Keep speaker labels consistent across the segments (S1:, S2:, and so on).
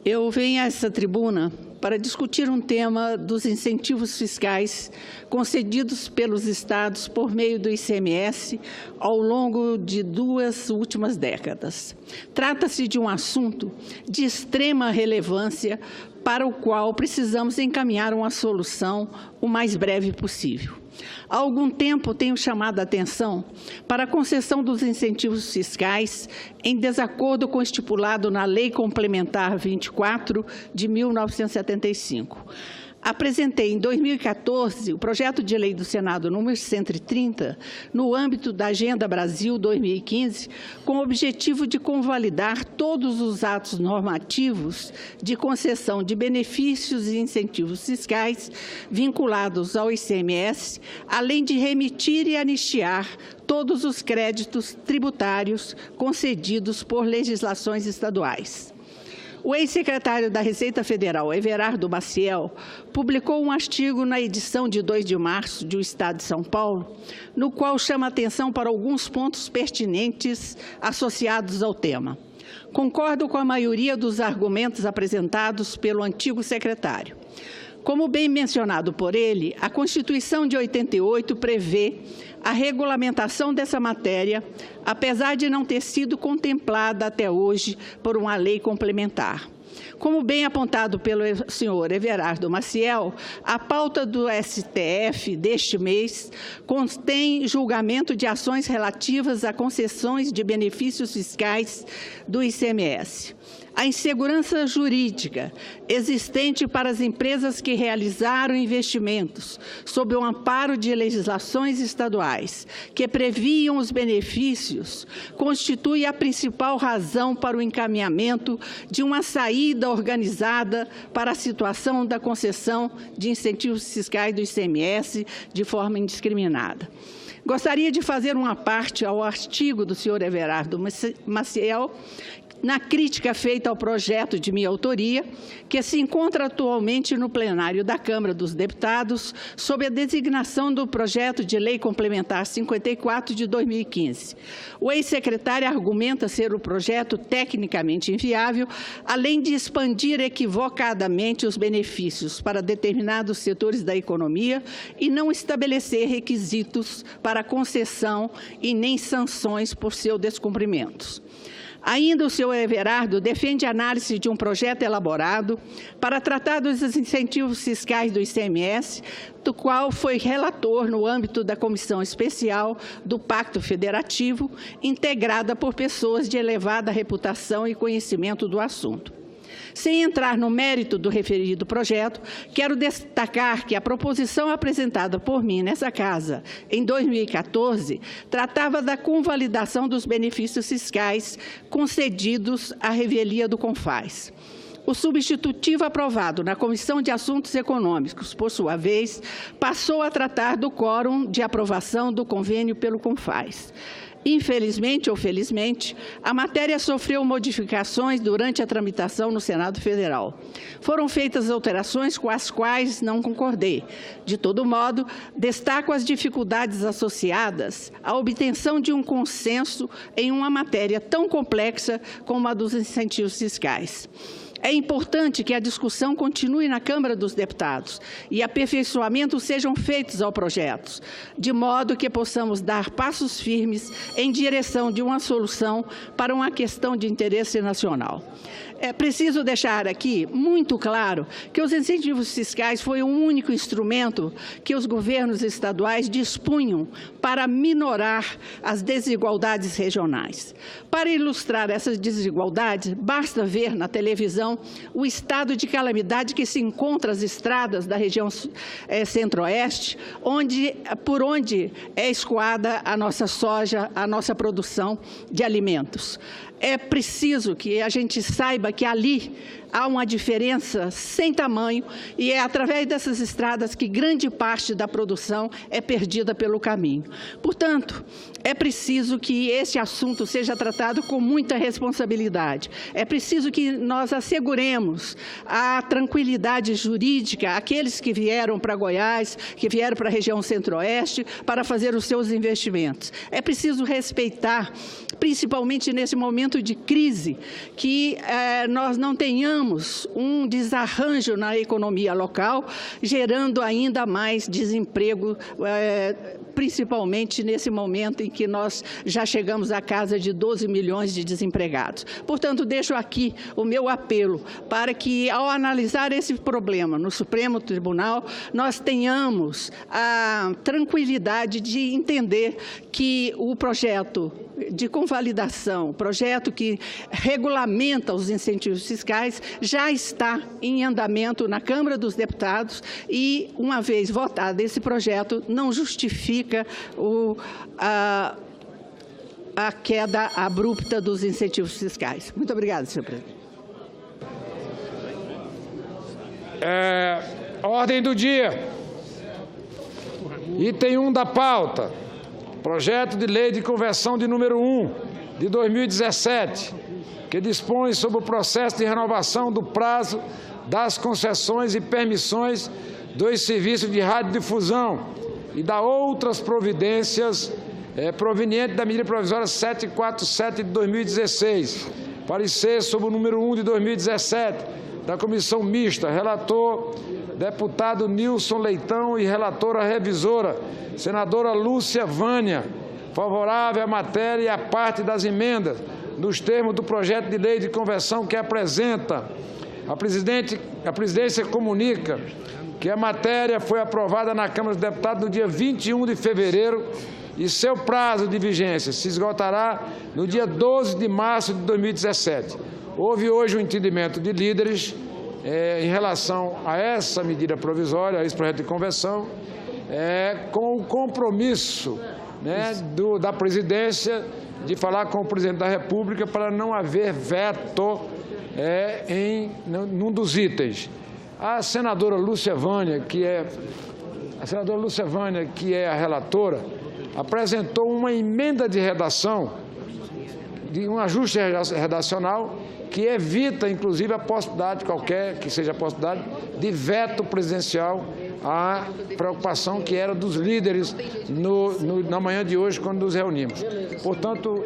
S1: Eu venho a essa tribuna para discutir um tema dos incentivos fiscais concedidos pelos estados por meio do ICMS ao longo de 2 últimas décadas. Trata-se de um assunto de extrema relevância para o qual precisamos encaminhar uma solução o mais breve possível. Há algum tempo tenho chamado a atenção para a concessão dos incentivos fiscais em desacordo com o estipulado na Lei Complementar 24 de 1975. Apresentei em 2014 o projeto de lei do Senado número 130, no âmbito da Agenda Brasil 2015, com o objetivo de convalidar todos os atos normativos de concessão de benefícios e incentivos fiscais vinculados ao ICMS, além de remitir e anistiar todos os créditos tributários concedidos por legislações estaduais. O ex-secretário da Receita Federal, Everardo Maciel, publicou um artigo na edição de 2 de março do Estado de São Paulo, no qual chama atenção para alguns pontos pertinentes associados ao tema. Concordo com a maioria dos argumentos apresentados pelo antigo secretário. Como bem mencionado por ele, a Constituição de 88 prevê a regulamentação dessa matéria, apesar de não ter sido contemplada até hoje por uma lei complementar. Como bem apontado pelo senhor Everardo Maciel, a pauta do STF deste mês contém julgamento de ações relativas a concessões de benefícios fiscais do ICMS. A insegurança jurídica existente para as empresas que realizaram investimentos sob o amparo de legislações estaduais que previam os benefícios constitui a principal razão para o encaminhamento de uma saída organizada para a situação da concessão de incentivos fiscais do ICMS de forma indiscriminada. Gostaria de fazer uma parte ao artigo do senhor Everardo Maciel, na crítica feita ao projeto de minha autoria, que se encontra atualmente no plenário da Câmara dos Deputados, sob a designação do projeto de lei complementar 54 de 2015. O ex-secretário argumenta ser o projeto tecnicamente inviável, além de expandir equivocadamente os benefícios para determinados setores da economia e não estabelecer requisitos para concessão e nem sanções por seu descumprimento. Ainda o senhor Everardo defende a análise de um projeto elaborado para tratar dos incentivos fiscais do ICMS, do qual foi relator no âmbito da Comissão Especial do Pacto Federativo, integrada por pessoas de elevada reputação e conhecimento do assunto. Sem entrar no mérito do referido projeto, quero destacar que a proposição apresentada por mim nessa Casa, em 2014, tratava da convalidação dos benefícios fiscais concedidos à revelia do CONFAS. O substitutivo aprovado na Comissão de Assuntos Econômicos, por sua vez, passou a tratar do quórum de aprovação do convênio pelo CONFAS. Infelizmente ou felizmente, a matéria sofreu modificações durante a tramitação no Senado Federal. Foram feitas alterações com as quais não concordei. De todo modo, destaco as dificuldades associadas à obtenção de um consenso em uma matéria tão complexa como a dos incentivos fiscais. É importante que a discussão continue na Câmara dos Deputados e aperfeiçoamentos sejam feitos ao projeto, de modo que possamos dar passos firmes em direção de uma solução para uma questão de interesse nacional. É preciso deixar aqui muito claro que os incentivos fiscais foi o único instrumento que os governos estaduais dispunham para minorar as desigualdades regionais. Para ilustrar essas desigualdades, basta ver na televisão o estado de calamidade que se encontra as estradas da região centro-oeste, por onde é escoada a nossa soja, a nossa produção de alimentos. É preciso que a gente saiba que ali há uma diferença sem tamanho e é através dessas estradas que grande parte da produção é perdida pelo caminho. Portanto, é preciso que esse assunto seja tratado com muita responsabilidade. É preciso que nós asseguremos a tranquilidade jurídica àqueles que vieram para Goiás, que vieram para a região centro-oeste, para fazer os seus investimentos. É preciso respeitar, principalmente nesse momento de crise, que nós não tenhamos um desarranjo na economia local, gerando ainda mais desemprego, principalmente nesse momento em que nós já chegamos à casa de 12 milhões de desempregados. Portanto, deixo aqui o meu apelo para que, ao analisar esse problema no Supremo Tribunal, nós tenhamos a tranquilidade de entender que o projeto de convalidação, o projeto que regulamenta os incentivos fiscais, já está em andamento na Câmara dos Deputados e, uma vez votado esse projeto, não justifica a queda abrupta dos incentivos fiscais. Muito obrigada, senhor presidente.
S2: Ordem do dia. Item 1 da pauta. Projeto de Lei de Conversão de número 1, de 2017, que dispõe sobre o processo de renovação do prazo das concessões e permissões dos serviços de radiodifusão e da outras providências provenientes da medida provisória 747 de 2016. Parecer sobre o número 1 de 2017, da Comissão Mista. Relator, deputado Nilson Leitão, e relatora revisora, senadora Lúcia Vânia. Favorável à matéria e à parte das emendas, nos termos do projeto de lei de conversão que apresenta. A presidência comunica que a matéria foi aprovada na Câmara dos Deputados no dia 21 de fevereiro e seu prazo de vigência se esgotará no dia 12 de março de 2017. Houve hoje um entendimento de líderes em relação a essa medida provisória, a esse projeto de conversão, com o compromisso da presidência de falar com o presidente da República para não haver veto num dos itens. A senadora Lúcia Vânia, que é a relatora, apresentou uma emenda de redação, de um ajuste redacional, que evita, inclusive, a possibilidade, qualquer que seja a possibilidade, de veto presidencial à preocupação que era dos líderes na manhã de hoje, quando nos reunimos. Portanto,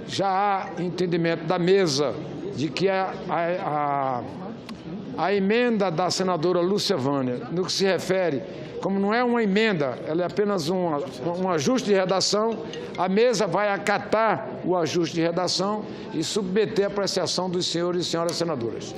S2: já há entendimento da mesa de que a emenda da senadora Lúcia Vânia, no que se refere, como não é uma emenda, ela é apenas um ajuste de redação, a mesa vai acatar o ajuste de redação e submeter a apreciação dos senhores e senhoras senadoras.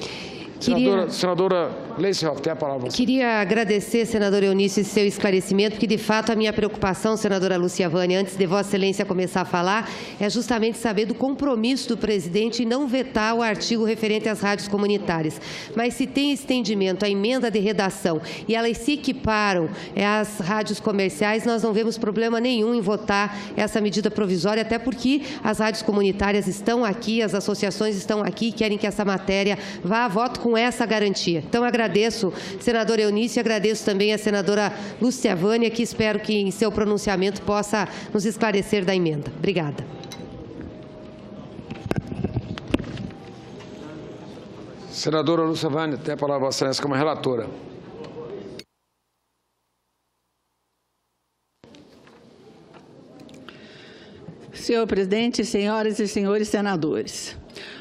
S2: Senadora Gleisi-Hoff, tem a palavra.
S3: Queria agradecer, senador Eunício, seu esclarecimento, porque, de fato, a minha preocupação, senadora Lúcia Vânia, antes de Vossa Excelência começar a falar, é justamente saber do compromisso do presidente em não vetar o artigo referente às rádios comunitárias. Mas se tem estendimento à emenda de redação e elas se equiparam às rádios comerciais, nós não vemos problema nenhum em votar essa medida provisória, até porque as rádios comunitárias estão aqui, as associações estão aqui, querem que essa matéria vá a voto com essa garantia. Então, agradeço, senador Eunício, e agradeço também a senadora Lúcia Vânia, que espero que em seu pronunciamento possa nos esclarecer da emenda. Obrigada.
S2: Senadora Lúcia Vânia, tem a palavra, Vossa Excelência, como relatora.
S1: Senhor presidente, senhoras e senhores senadores,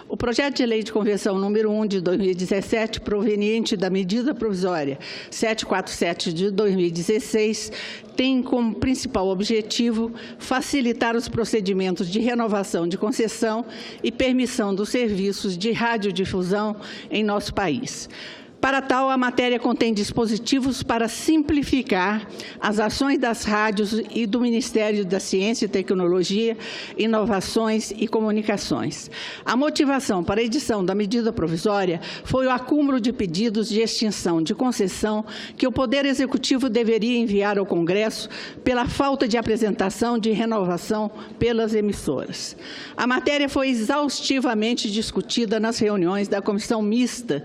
S1: o projeto de lei de conversão número 1 de 2017, proveniente da medida provisória 747 de 2016, tem como principal objetivo facilitar os procedimentos de renovação de concessão e permissão dos serviços de radiodifusão em nosso país. Para tal, a matéria contém dispositivos para simplificar as ações das rádios e do Ministério da Ciência e Tecnologia, Inovações e Comunicações. A motivação para a edição da medida provisória foi o acúmulo de pedidos de extinção de concessão que o Poder Executivo deveria enviar ao Congresso pela falta de apresentação de renovação pelas emissoras. A matéria foi exaustivamente discutida nas reuniões da Comissão Mista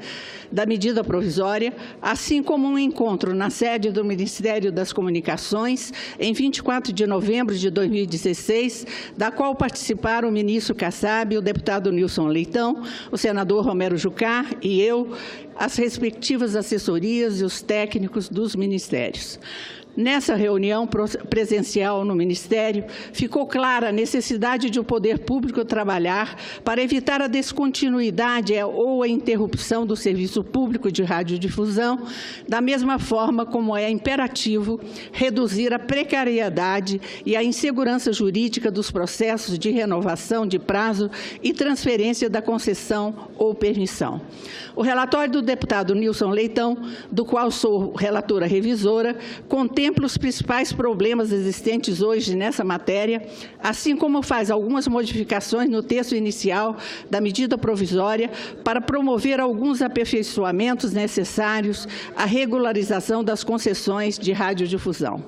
S1: da medida provisória, assim como um encontro na sede do Ministério das Comunicações, em 24 de novembro de 2016, da qual participaram o ministro Kassab, o deputado Nilson Leitão, o senador Romero Jucá e eu, as respectivas assessorias e os técnicos dos ministérios. Nessa reunião presencial no Ministério, ficou clara a necessidade de o poder público trabalhar para evitar a descontinuidade ou a interrupção do serviço público de radiodifusão, da mesma forma como é imperativo reduzir a precariedade e a insegurança jurídica dos processos de renovação de prazo e transferência da concessão ou permissão. O relatório do deputado Nilson Leitão, do qual sou relatora revisora, contempla os principais problemas existentes hoje nessa matéria, assim como faz algumas modificações no texto inicial da medida provisória para promover alguns aperfeiçoamentos necessários à regularização das concessões de radiodifusão.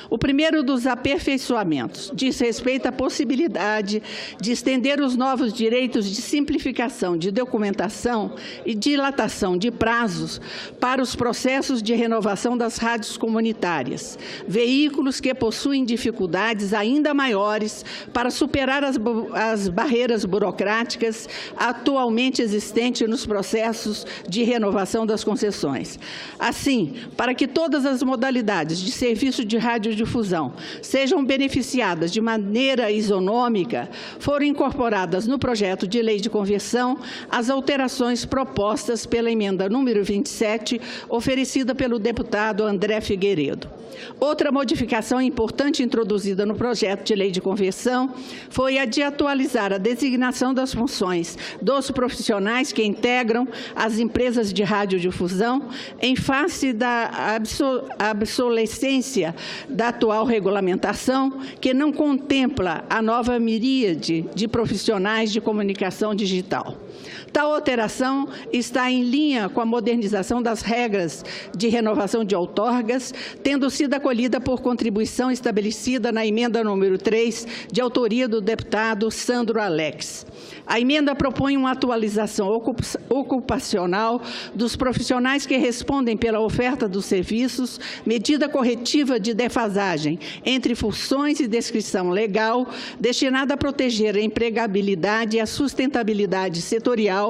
S1: O primeiro dos aperfeiçoamentos diz respeito à possibilidade de estender os novos direitos de simplificação de documentação e dilatação de prazos para os processos de renovação das rádios comunitárias, veículos que possuem dificuldades ainda maiores para superar as barreiras burocráticas atualmente existentes nos processos de renovação das concessões. Assim, para que todas as modalidades de serviço de radiodifusão sejam beneficiadas de maneira isonômica, foram incorporadas no projeto de lei de conversão as alterações propostas pela emenda número 27, oferecida pelo deputado André Figueiredo. Outra modificação importante introduzida no projeto de lei de conversão foi a de atualizar a designação das funções dos profissionais que integram as empresas de radiodifusão em face da obsolescência da atual regulamentação, que não contempla a nova miríade de profissionais de comunicação digital. Tal alteração está em linha com a modernização das regras de renovação de outorgas, tendo sido acolhida por contribuição estabelecida na emenda número 3, de autoria do deputado Sandro Alex. A emenda propõe uma atualização ocupacional dos profissionais que respondem pela oferta dos serviços, medida corretiva de defasagem entre funções e descrição legal, destinada a proteger a empregabilidade e a sustentabilidade setorial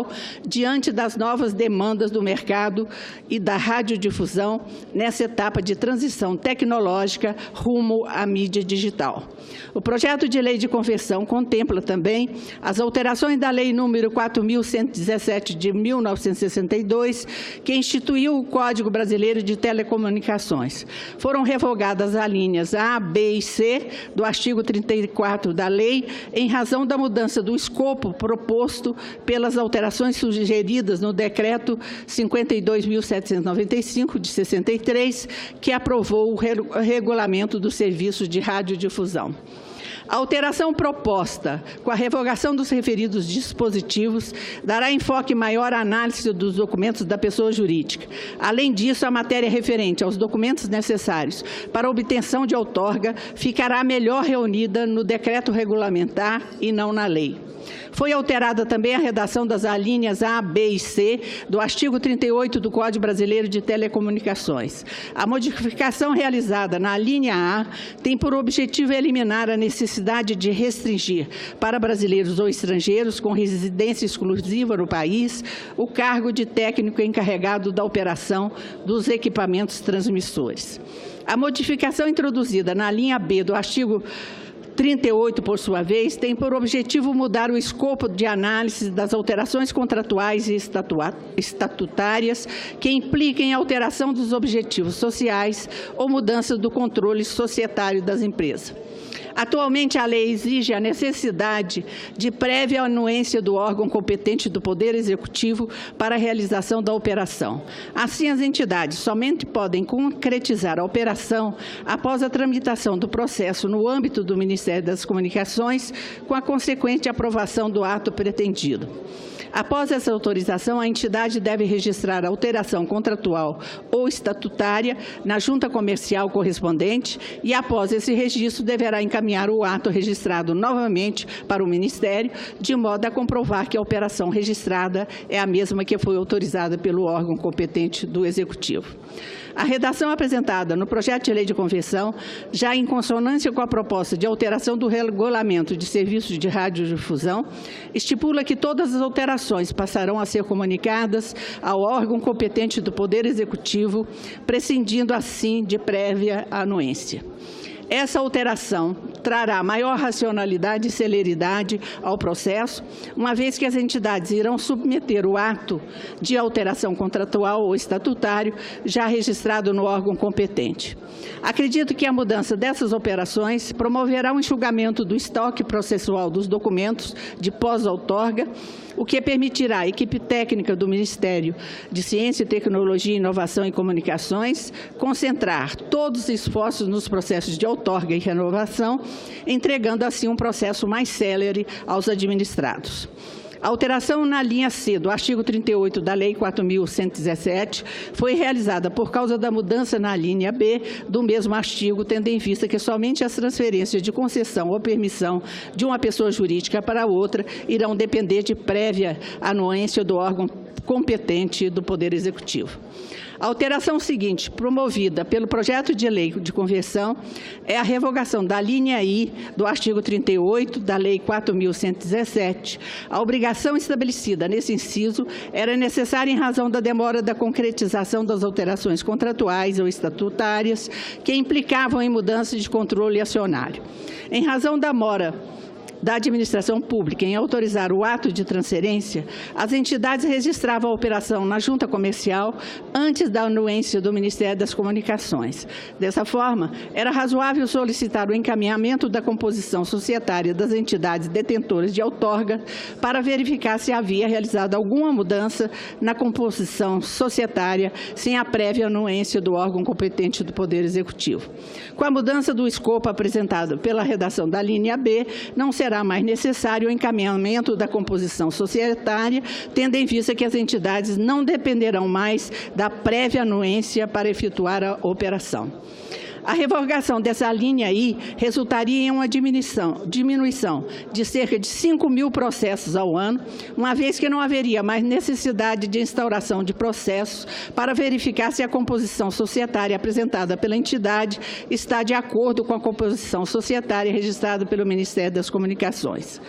S1: diante das novas demandas do mercado e da radiodifusão nessa etapa de transição tecnológica rumo à mídia digital. O projeto de lei de conversão contempla também as alterações da Lei nº 4.117 de 1962, que instituiu o Código Brasileiro de Telecomunicações. Foram revogadas as linhas A, B e C do artigo 34 da lei, em razão da mudança do escopo proposto pelas alterações sugeridas no Decreto 52.795, de 63, que aprovou o regulamento do serviço de radiodifusão. A alteração proposta com a revogação dos referidos dispositivos dará enfoque maior à análise dos documentos da pessoa jurídica. Além disso, a matéria referente aos documentos necessários para a obtenção de outorga ficará melhor reunida no decreto regulamentar e não na lei. Foi alterada também a redação das alíneas A, B e C do artigo 38 do Código Brasileiro de Telecomunicações. A modificação realizada na alínea A tem por objetivo eliminar a necessidade de restringir para brasileiros ou estrangeiros com residência exclusiva no país o cargo de técnico encarregado da operação dos equipamentos transmissores. A modificação introduzida na linha B do artigo 38, por sua vez, tem por objetivo mudar o escopo de análise das alterações contratuais e estatutárias que impliquem alteração dos objetivos sociais ou mudança do controle societário das empresas. Atualmente, a lei exige a necessidade de prévia anuência do órgão competente do Poder Executivo para a realização da operação. Assim, as entidades somente podem concretizar a operação após a tramitação do processo no âmbito do Ministério das Comunicações, com a consequente aprovação do ato pretendido. Após essa autorização, a entidade deve registrar a alteração contratual ou estatutária na junta comercial correspondente e, após esse registro, deverá encaminhar o ato registrado novamente para o Ministério, de modo a comprovar que a operação registrada é a mesma que foi autorizada pelo órgão competente do Executivo. A redação apresentada no projeto de lei de conversão, já em consonância com a proposta de alteração do regulamento de serviços de radiodifusão, estipula que todas as alterações passarão a ser comunicadas ao órgão competente do Poder Executivo, prescindindo assim de prévia anuência. Essa alteração trará maior racionalidade e celeridade ao processo, uma vez que as entidades irão submeter o ato de alteração contratual ou estatutário já registrado no órgão competente. Acredito que a mudança dessas operações promoverá um enxugamento do estoque processual dos documentos de pós-outorga, o que permitirá à equipe técnica do Ministério de Ciência, Tecnologia, Inovação e Comunicações concentrar todos os esforços nos processos de outorga e renovação, entregando assim um processo mais célere aos administrados. A alteração na linha C do artigo 38 da Lei 4.117 foi realizada por causa da mudança na linha B do mesmo artigo, tendo em vista que somente as transferências de concessão ou permissão de uma pessoa jurídica para outra irão depender de prévia anuência do órgão competente do Poder Executivo. A alteração seguinte, promovida pelo projeto de lei de conversão, é a revogação da linha I do artigo 38 da Lei 4.117. A obrigação estabelecida nesse inciso era necessária em razão da demora da concretização das alterações contratuais ou estatutárias que implicavam em mudança de controle acionário. Em razão da demora da administração pública em autorizar o ato de transferência, as entidades registravam a operação na junta comercial antes da anuência do Ministério das Comunicações. Dessa forma, era razoável solicitar o encaminhamento da composição societária das entidades detentoras de outorga para verificar se havia realizado alguma mudança na composição societária sem a prévia anuência do órgão competente do Poder Executivo. Com a mudança do escopo apresentado pela redação da linha B, não será mais necessário o encaminhamento da composição societária, tendo em vista que as entidades não dependerão mais da prévia anuência para efetuar a operação. A revogação dessa linha I resultaria em uma diminuição de cerca de 5.000 processos ao ano, uma vez que não haveria mais necessidade de instauração de processos para verificar se a composição societária apresentada pela entidade está de acordo com a composição societária registrada pelo Ministério das Comunicações.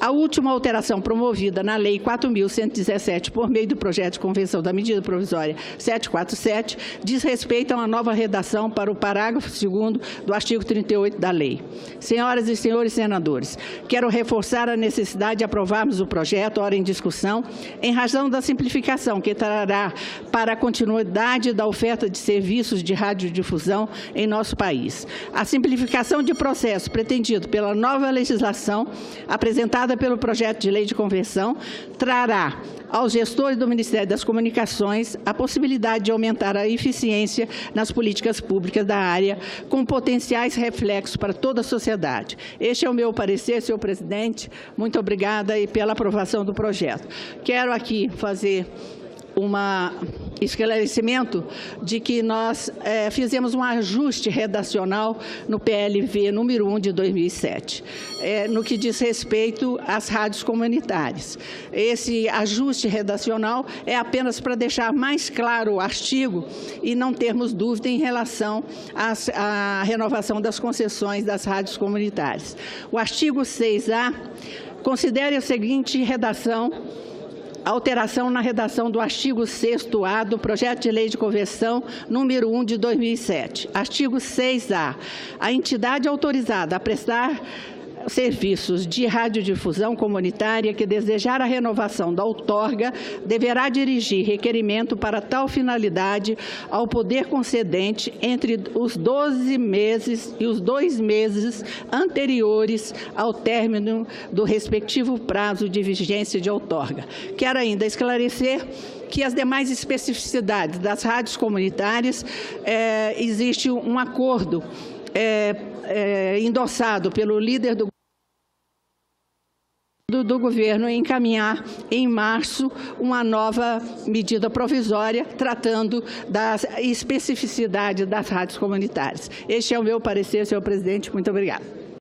S1: A última alteração promovida na Lei 4.117 por meio do projeto de convenção da medida provisória 747 diz respeito a uma nova redação para o parágrafo 2º do artigo 38 da lei. Senhoras e senhores senadores, quero reforçar a necessidade de aprovarmos o projeto, ora em discussão, em razão da simplificação que trará para a continuidade da oferta de serviços de radiodifusão em nosso país. A simplificação de processo pretendido pela nova legislação, apresentada pelo projeto de lei de conversão, trará aos gestores do Ministério das Comunicações a possibilidade de aumentar a eficiência nas políticas públicas da área, com potenciais reflexos para toda a sociedade. Este é o meu parecer, senhor presidente. Muito obrigada e pela aprovação do projeto. Quero aqui fazer um esclarecimento de que nós fizemos um ajuste redacional no PLV número 1 de 2007, no que diz respeito às rádios comunitárias. Esse ajuste redacional é apenas para deixar mais claro o artigo e não termos dúvida em relação à renovação das concessões das rádios comunitárias. O artigo 6A considere a seguinte redação: alteração na redação do artigo 6º-A do projeto de lei de conversão número 1 de 2007. Artigo 6A. A entidade autorizada a prestar serviços de radiodifusão comunitária que desejar a renovação da outorga deverá dirigir requerimento para tal finalidade ao poder concedente entre os 12 meses e os 2 meses anteriores ao término do respectivo prazo de vigência de outorga. Quero ainda esclarecer que as demais especificidades das rádios comunitárias existe um acordo endossado pelo líder do governo em encaminhar em março uma nova medida provisória tratando da especificidade das rádios comunitárias. Este é o meu parecer, senhor presidente. Muito obrigada.